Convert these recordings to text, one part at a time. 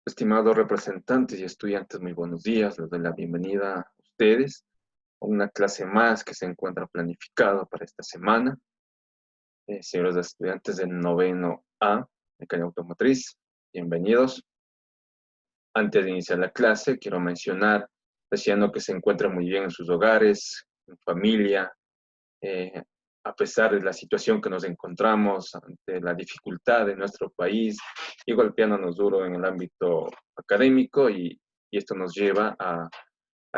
Estimados representantes y estudiantes, muy buenos días. Les doy la bienvenida a ustedes a una clase más que se encuentra planificada para esta semana. Señores estudiantes del noveno A, Mecánica Automotriz, bienvenidos. Antes de iniciar la clase, quiero mencionar, deseando que se encuentren muy bien en sus hogares, en familia, eh, a pesar de la situación que nos encontramos, ante la dificultad de nuestro país y golpeándonos duro en el ámbito académico y esto nos lleva a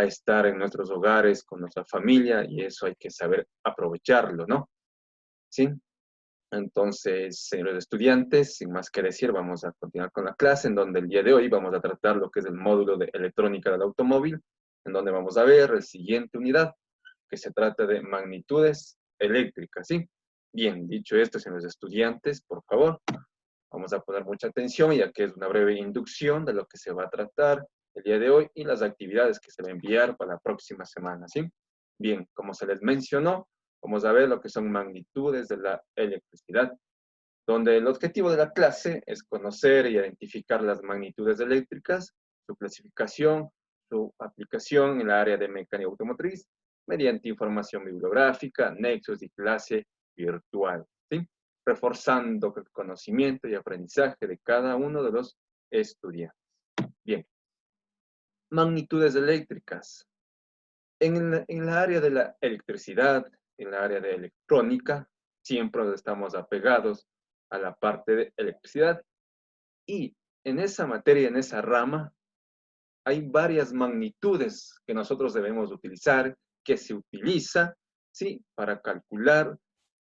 estar en nuestros hogares con nuestra familia y eso hay que saber aprovecharlo, ¿no? ¿Sí? Entonces, señores estudiantes, sin más que decir, vamos a continuar con la clase en donde el día de hoy vamos a tratar lo que es el módulo de electrónica del automóvil, en donde vamos a ver la siguiente unidad, que se trata de magnitudes eléctricas, ¿sí? Bien, dicho esto, señores estudiantes, por favor, vamos a poner mucha atención, ya que es una breve inducción de lo que se va a tratar el día de hoy y las actividades que se va a enviar para la próxima semana, ¿sí? Bien, como se les mencionó, vamos a ver lo que son magnitudes de la electricidad, donde el objetivo de la clase es conocer y identificar las magnitudes eléctricas, su clasificación, su aplicación en la área de mecánica automotriz, mediante información bibliográfica, nexos y clase virtual, ¿sí? Reforzando el conocimiento y aprendizaje de cada uno de los estudiantes. Bien, magnitudes eléctricas. En la área de la electricidad, en la área de electrónica, siempre estamos apegados a la parte de electricidad y en esa materia, en esa rama, hay varias magnitudes que nosotros debemos utilizar, que se utiliza, ¿sí? Para calcular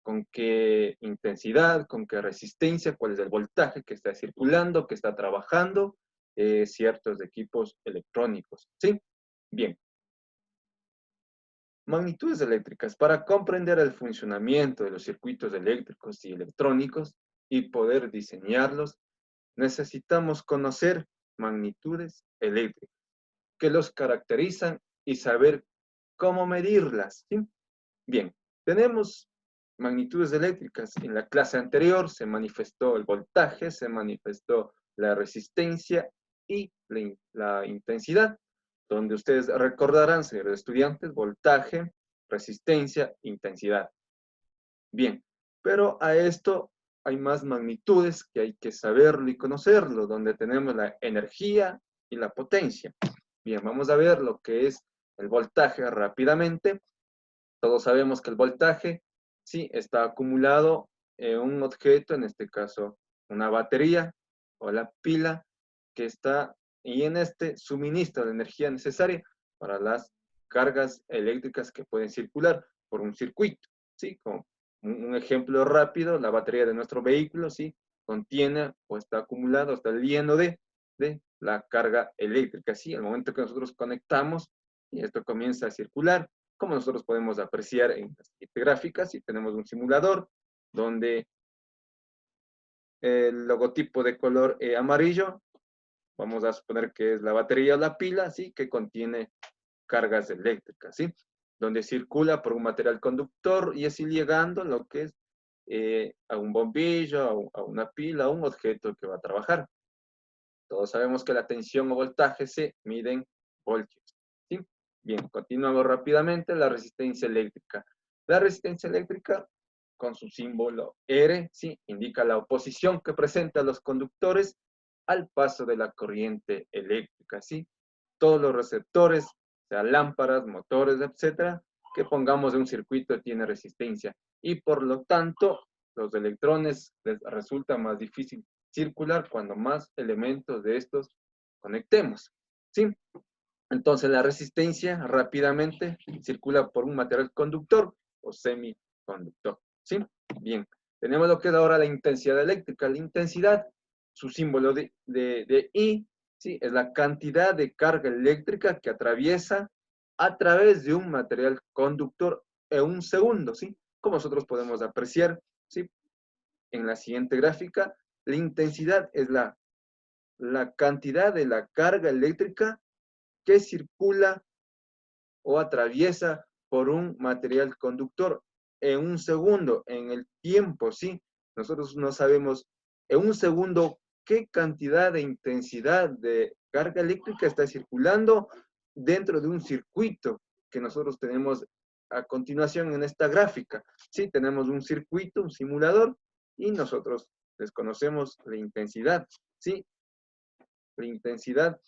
con qué intensidad, con qué resistencia, cuál es el voltaje que está circulando, que está trabajando ciertos equipos electrónicos, ¿sí? Bien, magnitudes eléctricas. Para comprender el funcionamiento de los circuitos eléctricos y electrónicos y poder diseñarlos, necesitamos conocer magnitudes eléctricas que los caracterizan y saber cómo medirlas, ¿sí? Bien, tenemos magnitudes eléctricas. En la clase anterior se manifestó el voltaje, se manifestó la resistencia y la intensidad, donde ustedes recordarán, señores estudiantes, voltaje, resistencia, intensidad. Bien, pero a esto hay más magnitudes que hay que saberlo y conocerlo, donde tenemos la energía y la potencia. Bien, vamos a ver lo que es el voltaje rápidamente. Todos sabemos que el voltaje, sí, está acumulado en un objeto, en este caso una batería o la pila, que está, y en este suministra la energía necesaria para las cargas eléctricas que pueden circular por un circuito, ¿sí? Como un ejemplo rápido, la batería de nuestro vehículo, ¿sí? Contiene o está acumulado, está lleno de la carga eléctrica, ¿sí? Al momento que nosotros conectamos y esto comienza a circular, como nosotros podemos apreciar en las gráficas, si tenemos un simulador donde el logotipo de color amarillo, vamos a suponer que es la batería o la pila, ¿sí? Que contiene cargas eléctricas, ¿sí? Donde circula por un material conductor y así llegando lo que es a un bombillo, a una pila, a un objeto que va a trabajar. Todos sabemos que la tensión o voltaje se mide en voltios, ¿sí? Bien, continuamos rápidamente. La resistencia eléctrica. La resistencia eléctrica, con su símbolo R, ¿sí? Indica la oposición que presenta los conductores al paso de la corriente eléctrica, ¿sí? Todos los receptores, sea lámparas, motores, etcétera, que pongamos en un circuito tiene resistencia y por lo tanto los electrones les resulta más difícil circular cuando más elementos de estos conectemos, ¿sí? Entonces la resistencia rápidamente circula por un material conductor o semiconductor, ¿sí? Bien, tenemos lo que es ahora la intensidad eléctrica. La intensidad, su símbolo de I, ¿sí? Es la cantidad de carga eléctrica que atraviesa a través de un material conductor en un segundo, ¿sí? Como nosotros podemos apreciar, ¿sí? En la siguiente gráfica, la intensidad es la cantidad de la carga eléctrica que circula o atraviesa por un material conductor en un segundo, en el tiempo, ¿sí? Nosotros no sabemos en un segundo qué cantidad de intensidad de carga eléctrica está circulando dentro de un circuito que nosotros tenemos a continuación en esta gráfica. Sí, tenemos un circuito, un simulador, y nosotros desconocemos la intensidad, ¿sí? La intensidad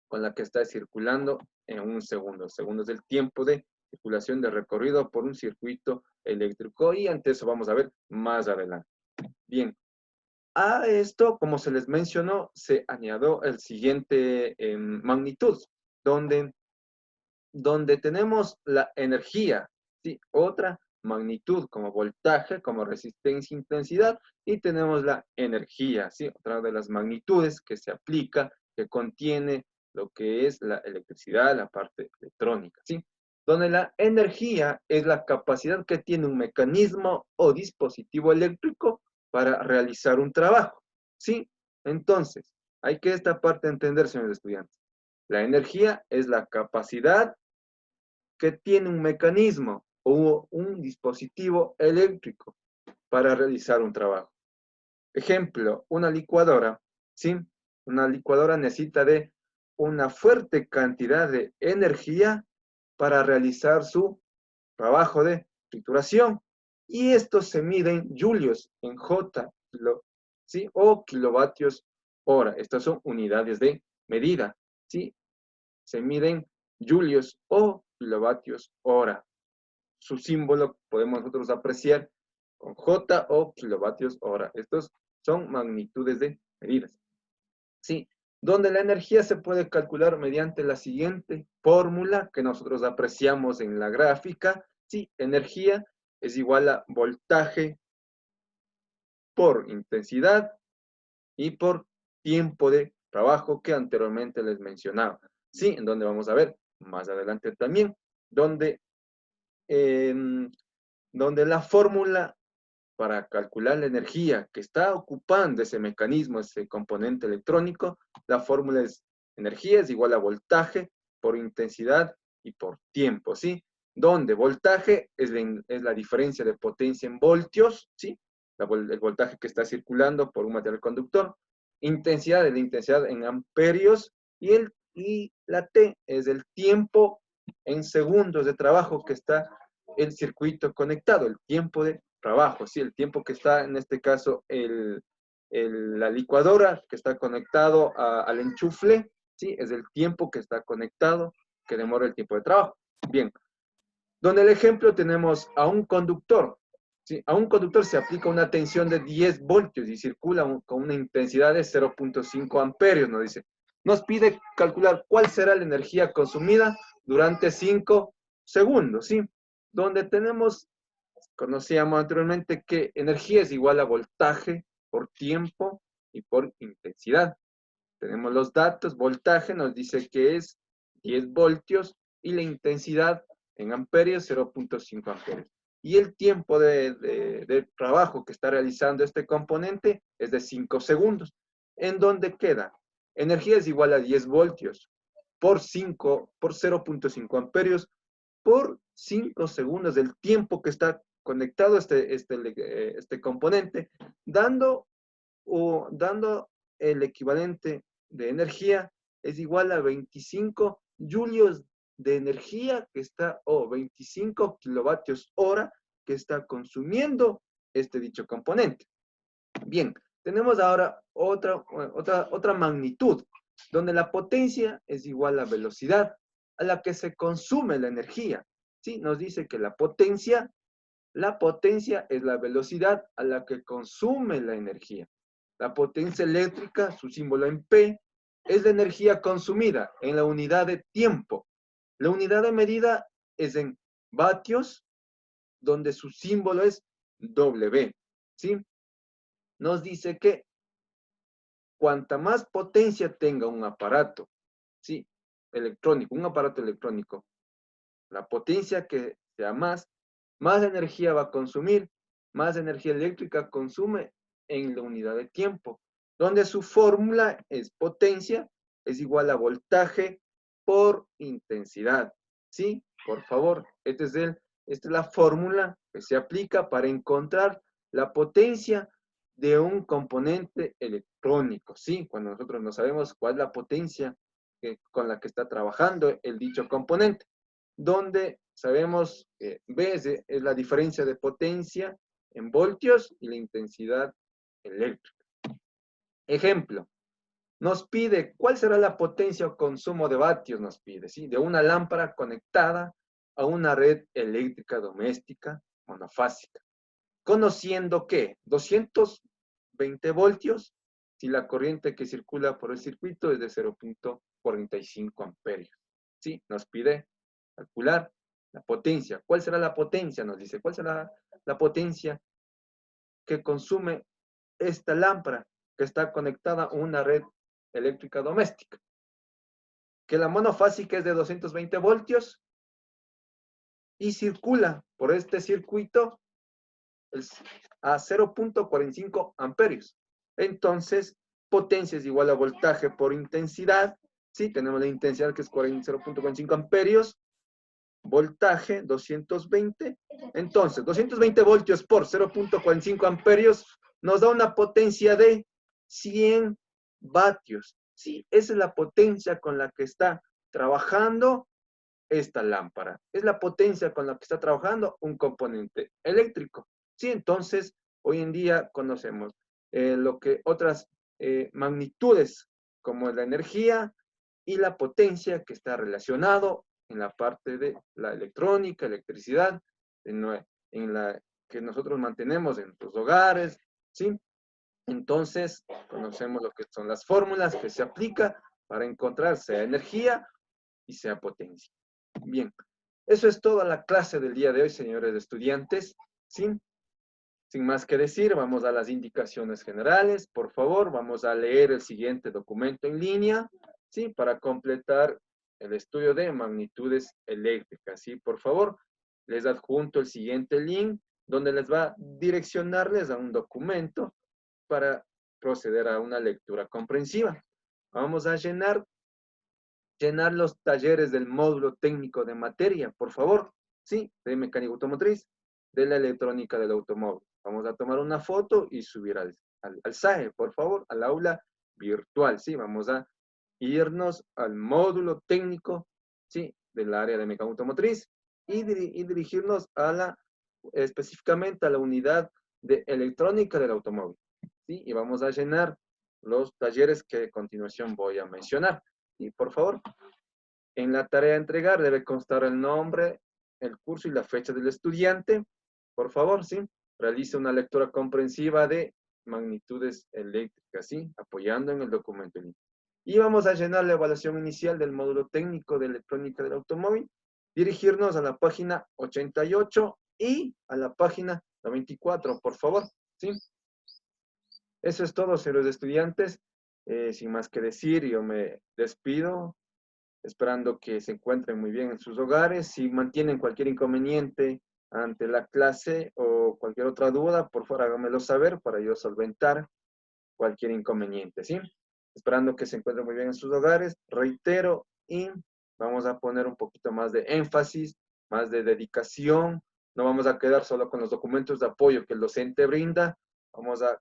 con la que está circulando en un segundo. Segundo es el tiempo de circulación de recorrido por un circuito eléctrico, y ante eso vamos a ver más adelante. Bien, a esto, como se les mencionó, se añadió el siguiente magnitud, donde tenemos la energía, ¿sí? Otra magnitud como voltaje, como resistencia e intensidad, y tenemos la energía, ¿sí? Otra de las magnitudes que se aplica, que contiene lo que es la electricidad, la parte electrónica, ¿sí? Donde la energía es la capacidad que tiene un mecanismo o dispositivo eléctrico para realizar un trabajo, ¿sí? Entonces, hay que esta parte entender, señores estudiantes. La energía es la capacidad que tiene un mecanismo o un dispositivo eléctrico para realizar un trabajo. Ejemplo, una licuadora, ¿sí? Una licuadora necesita de una fuerte cantidad de energía para realizar su trabajo de trituración. Y esto se mide en julios, en J, ¿sí? O kilovatios hora. Estas son unidades de medida, ¿sí? Se miden julios o kilovatios hora. Su símbolo podemos nosotros apreciar con J o kilovatios hora. Estos son magnitudes de medidas. Sí, donde la energía se puede calcular mediante la siguiente fórmula que nosotros apreciamos en la gráfica. Sí, energía es igual a voltaje por intensidad y por tiempo de trabajo que anteriormente les mencionaba. Sí, en donde vamos a ver más adelante también, donde la fórmula para calcular la energía que está ocupando ese mecanismo, ese componente electrónico, la fórmula es energía es igual a voltaje por intensidad y por tiempo, ¿sí? Donde voltaje es la diferencia de potencia en voltios, ¿sí? El voltaje que está circulando por un material conductor. Intensidad es la intensidad en amperios, y la T es el tiempo en segundos de trabajo que está el circuito conectado, el tiempo de trabajo, ¿sí? El tiempo que está, en este caso, la licuadora que está conectado al enchufle, ¿sí? Es el tiempo que está conectado, que demora el tiempo de trabajo. Bien, donde el ejemplo tenemos a un conductor, ¿sí? A un conductor se aplica una tensión de 10 voltios y circula con una intensidad de 0.5 amperios, nos dice. Nos pide calcular cuál será la energía consumida durante 5 segundos, ¿sí? Donde conocíamos anteriormente que energía es igual a voltaje por tiempo y por intensidad. Tenemos los datos, voltaje nos dice que es 10 voltios y la intensidad en amperios 0.5 amperios. Y el tiempo de trabajo que está realizando este componente es de 5 segundos. ¿En dónde queda? Energía es igual a 10 voltios por 0.5 amperios por 5 segundos del tiempo que está conectado este componente, dando el equivalente de energía es igual a 25 julios de energía que está, o 25 kilovatios hora que está consumiendo dicho componente. Bien, tenemos ahora otra magnitud, donde la potencia es igual a velocidad a la que se consume la energía. ¿Sí? Nos dice que la potencia es la velocidad a la que consume la energía. La potencia eléctrica, su símbolo en P, es la energía consumida en la unidad de tiempo. La unidad de medida es en vatios, donde su símbolo es W. ¿Sí? Nos dice que cuanta más potencia tenga un aparato, ¿sí? Electrónico, un aparato electrónico, la potencia que sea más energía va a consumir, más energía eléctrica consume en la unidad de tiempo, donde su fórmula es potencia es igual a voltaje por intensidad. ¿Sí? Por favor, esta es la fórmula que se aplica para encontrar la potencia de un componente electrónico, ¿sí? Cuando nosotros no sabemos cuál es la potencia con la que está trabajando el dicho componente, donde sabemos que B es la diferencia de potencia en voltios y la intensidad eléctrica. Ejemplo, nos pide cuál será la potencia o consumo de vatios, nos pide, ¿sí? De una lámpara conectada a una red eléctrica doméstica monofásica. Conociendo que 220 voltios, si la corriente que circula por el circuito es de 0.45 amperios. ¿Sí? Nos pide calcular la potencia. ¿Cuál será la potencia? Nos dice, ¿cuál será la potencia que consume esta lámpara que está conectada a una red eléctrica doméstica? Que la monofásica es de 220 voltios y circula por este circuito a 0.45 amperios. Entonces, potencia es igual a voltaje por intensidad. Sí, tenemos la intensidad que es 0.45 amperios. Voltaje, 220. Entonces, 220 voltios por 0.45 amperios nos da una potencia de 100 vatios. Sí, esa es la potencia con la que está trabajando esta lámpara. Es la potencia con la que está trabajando un componente eléctrico. Sí, entonces, hoy en día conocemos lo que otras magnitudes, como la energía y la potencia que está relacionado en la parte de la electrónica, electricidad, en la que nosotros mantenemos en los hogares, ¿sí? Entonces, conocemos lo que son las fórmulas que se aplica para encontrar sea energía y sea potencia. Bien, eso es toda la clase del día de hoy, señores estudiantes. ¿Sí? Sin más que decir, vamos a las indicaciones generales. Por favor, vamos a leer el siguiente documento en línea, ¿sí? Para completar el estudio de magnitudes eléctricas, ¿sí? Por favor, les adjunto el siguiente link, donde les va a direccionarles a un documento para proceder a una lectura comprensiva. Vamos a llenar los talleres del módulo técnico de materia, por favor, ¿sí? De mecánica automotriz, de la electrónica del automóvil. Vamos a tomar una foto y subir al SAE, por favor, al aula virtual, ¿sí? Vamos a irnos al módulo técnico, ¿sí? Del área de mecánica automotriz y dirigirnos específicamente a la unidad de electrónica del automóvil, ¿sí? Y vamos a llenar los talleres que a continuación voy a mencionar. Y por favor, en la tarea a entregar debe constar el nombre, el curso y la fecha del estudiante. Por favor, ¿sí? Realice una lectura comprensiva de magnitudes eléctricas, ¿sí? Apoyando en el documento. Y vamos a llenar la evaluación inicial del módulo técnico de electrónica del automóvil, dirigirnos a la página 88 y a la página 94, por favor, ¿sí? Eso es todo, señores estudiantes. Sin más que decir, yo me despido, esperando que se encuentren muy bien en sus hogares. Si mantienen cualquier inconveniente ante la clase o cualquier otra duda, por favor háganmelo saber para yo solventar cualquier inconveniente, ¿sí? Esperando que se encuentren muy bien en sus hogares. Reitero, y vamos a poner un poquito más de énfasis, más de dedicación. No vamos a quedar solo con los documentos de apoyo que el docente brinda. Vamos a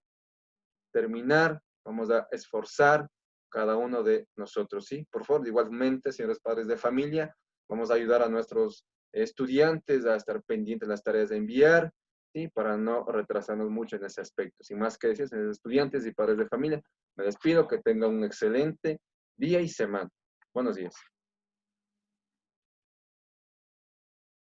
terminar, vamos a esforzar cada uno de nosotros, ¿sí? Por favor, igualmente, señores padres de familia, vamos a ayudar a nuestros estudiantes a estar pendientes de las tareas de enviar, ¿sí? Para no retrasarnos mucho en ese aspecto. Sin más que decir, señores estudiantes y padres de familia, me despido, que tengan un excelente día y semana. Buenos días.